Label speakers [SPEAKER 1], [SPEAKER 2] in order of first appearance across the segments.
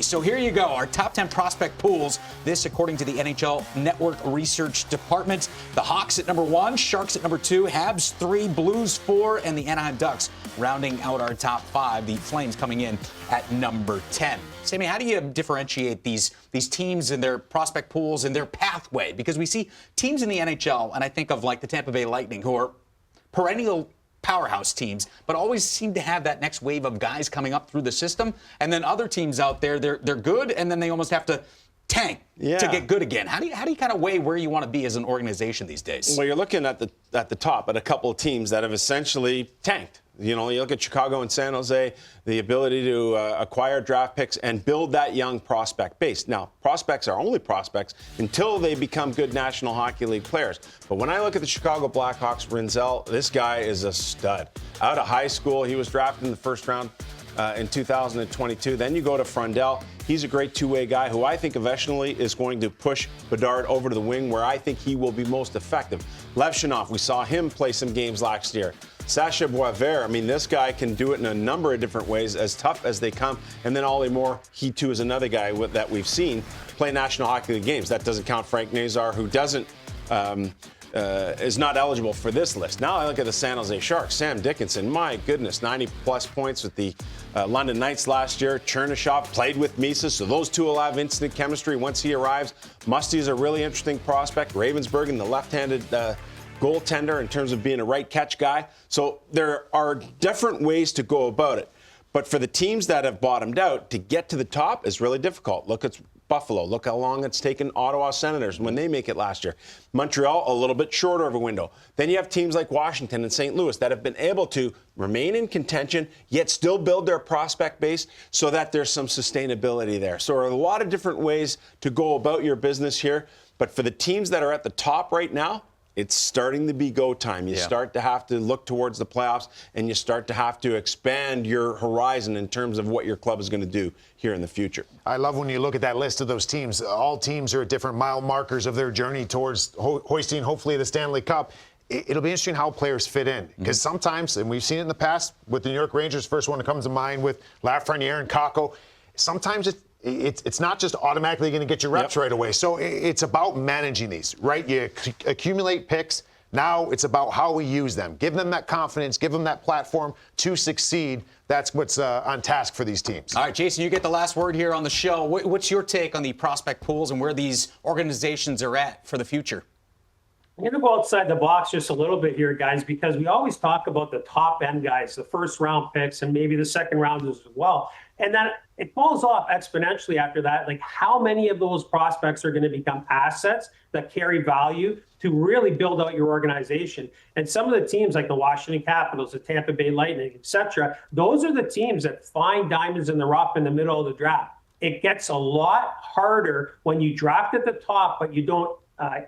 [SPEAKER 1] So here you go, our top 10 prospect pools. This according to the NHL Network Research Department. The Hawks at number 1, Sharks at number 2, Habs 3, Blues 4, and the Anaheim Ducks rounding out our top 5. The Flames coming in at number 10. Sammy, how do you differentiate these teams and their prospect pools and their pathway? Because we see teams in the NHL, and I think of like the Tampa Bay Lightning, who are perennial powerhouse teams, but always seem to have that next wave of guys coming up through the system. And then other teams out there, they're good, and then they almost have to tank to get good again. How do you kind of weigh where you want to be as an organization these days?
[SPEAKER 2] Well, you're looking at the top at a couple of teams that have essentially tanked. You know, you look at Chicago and San Jose, the ability to acquire draft picks and build that young prospect base. Now, prospects are only prospects until they become good National Hockey League players. But when I look at the Chicago Blackhawks, Rinzel, this guy is a stud. Out of high school, he was drafted in the first round in 2022. Then you go to Frundell. He's a great two-way guy who I think eventually is going to push Bedard over to the wing where I think he will be most effective. Levshunov, we saw him play some games last year. Sasha Boisvert, I mean, this guy can do it in a number of different ways, as tough as they come. And then Ollie Moore, he too is another guy that we've seen play National Hockey League games. That doesn't count Frank Nazar, who is not eligible for this list. Now I look at the San Jose Sharks. Sam Dickinson, my goodness, 90-plus points with the London Knights last year. Chernyshov played with Misa, so those two will have instant chemistry once he arrives. Musty is a really interesting prospect. Ravensburg, the left-handed goaltender in terms of being a right catch guy. So there are different ways to go about it. But for the teams that have bottomed out, to get to the top is really difficult. Look at Buffalo. Look how long it's taken Ottawa Senators when they make it last year. Montreal, a little bit shorter of a window. Then you have teams like Washington and St. Louis that have been able to remain in contention, yet still build their prospect base so that there's some sustainability there. So there are a lot of different ways to go about your business here. But for the teams that are at the top right now, it's starting to be go time. You start to have to look towards the playoffs, and you start to have to expand your horizon in terms of what your club is going to do here in the future.
[SPEAKER 3] I love when you look at that list of those teams. All teams are at different mile markers of their journey towards hoisting, hopefully, the Stanley Cup. It'll be interesting how players fit in, because sometimes, and we've seen it in the past with the New York Rangers, first one that comes to mind with Lafreniere and Kakko, sometimes it's not just automatically going to get your reps right away. So it's about managing these, right? You accumulate picks. Now it's about how we use them. Give them that confidence. Give them that platform to succeed. That's what's on task for these teams.
[SPEAKER 1] All right, Jason, you get the last word here on the show. What's your take on the prospect pools and where these organizations are at for the future?
[SPEAKER 4] I'm going to go outside the box just a little bit here, guys, because we always talk about the top end guys, the first round picks, and maybe the second rounders as well. And then it falls off exponentially after that. Like, how many of those prospects are going to become assets that carry value to really build out your organization? And some of the teams like the Washington Capitals, the Tampa Bay Lightning, etc., those are the teams that find diamonds in the rough in the middle of the draft. It gets a lot harder when you draft at the top, but you don't.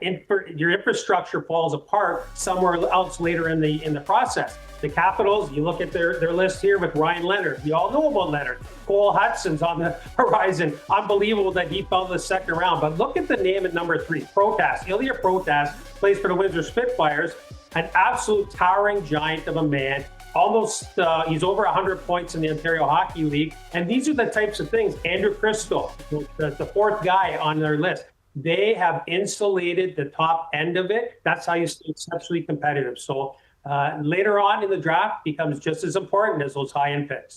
[SPEAKER 4] Your infrastructure falls apart somewhere else later in the process. The Capitals, you look at their list here with Ryan Leonard. You all know about Leonard. Cole Hudson's on the horizon. Unbelievable that he fell in the second round. But look at the name at number 3, Protas. Ilya Protas plays for the Windsor Spitfires, an absolute towering giant of a man. Almost, he's over 100 points in the Ontario Hockey League. And these are the types of things. Andrew Crystal, the fourth guy on their list. They have insulated the top end of it. That's how you stay exceptionally competitive. So later on in the draft becomes just as important as those high-end picks.